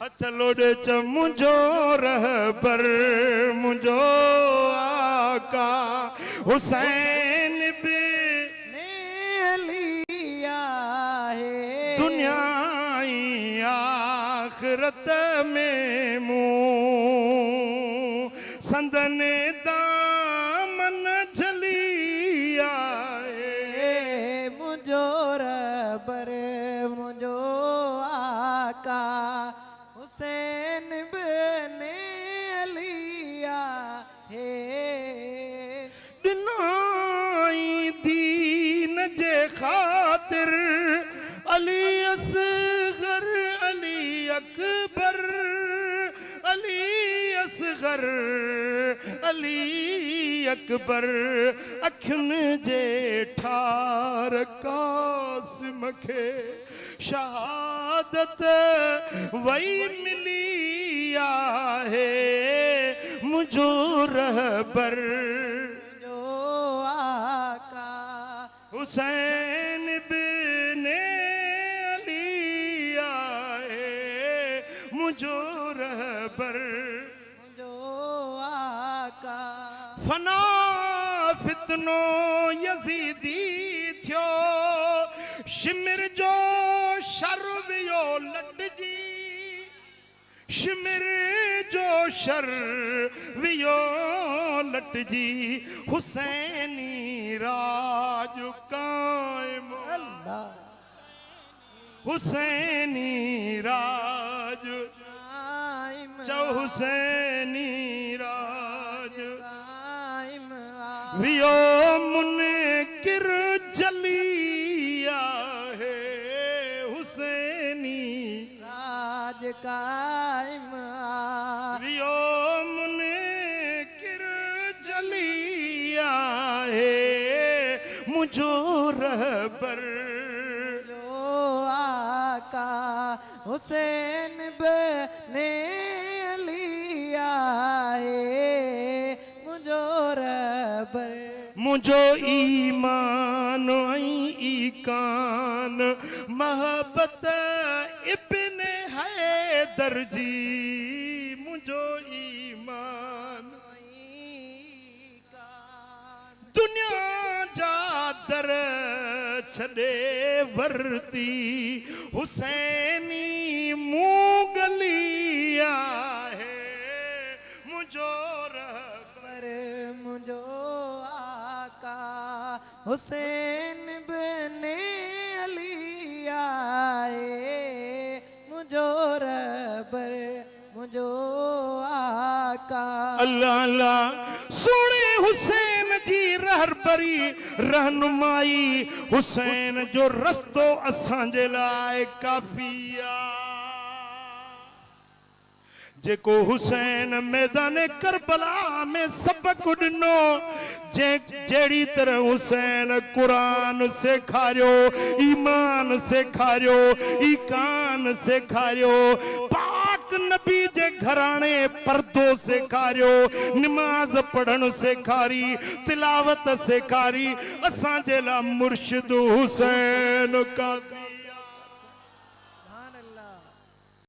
हथ लोॾे च मुंहिंजो रहबर मुंहिंजो आका हुसैन बि लिया है दुनिया ई आखिरत में मूं संदन दामन झलिया है मुंहिंजो रहबर मुंहिंजो आका हुसैन बने लिया है दिनाई दीन जे खातिर अली असगर अली अकबर अली असगर अली अकबर अखियुनि जे ठार कासिम खे शहादत वही मिली आहे मुझो रहबर जो आका हुसैन बिन अली आहे मुझो रहबर जो आका फना फितनो यजीदी थियो शिमिर जो शर वियो लटजी शिमिर जो शर वियो लटजी हुसैनी राज कायम अल्लाह हुसैनी राज कायम चौ हुसैनी राज कायम वियो मुनकिर जलिया है हुसैनी राज कायम वियो मुनकिर जलिया है मुझो रहबर जो आका हुसैन बने लिया है मुझो रहबर मुझो ईमान ईकान मोहब्बत इब्ने हैदर जी मुझो ईमान दुनिया जा दर छॾे वरती हुसैनी मूं गली आहे मुझो रहबर मुझो आका हुसैन बने लिया है मुझो रहबर मुझो आका अल्लाह अल्लाह सुने हुसैन जी रहबरी रहनुमाई हुसैन जो रस्तो असांजे लाइ काफ़ी आहे जेको हुसैन मैदान करबला में सबक ॾिनो जहिड़ी तरह हुसैन कुरान सेखारियो ईमान सेखारियो ईकान सेखारियो पाक नबी जे घराणे पर्दो सेखारियो नमाज पढ़ण सेखारी तिलावत सेखारी असांजे लाइ मुर्शिद हुसैन काफ़ी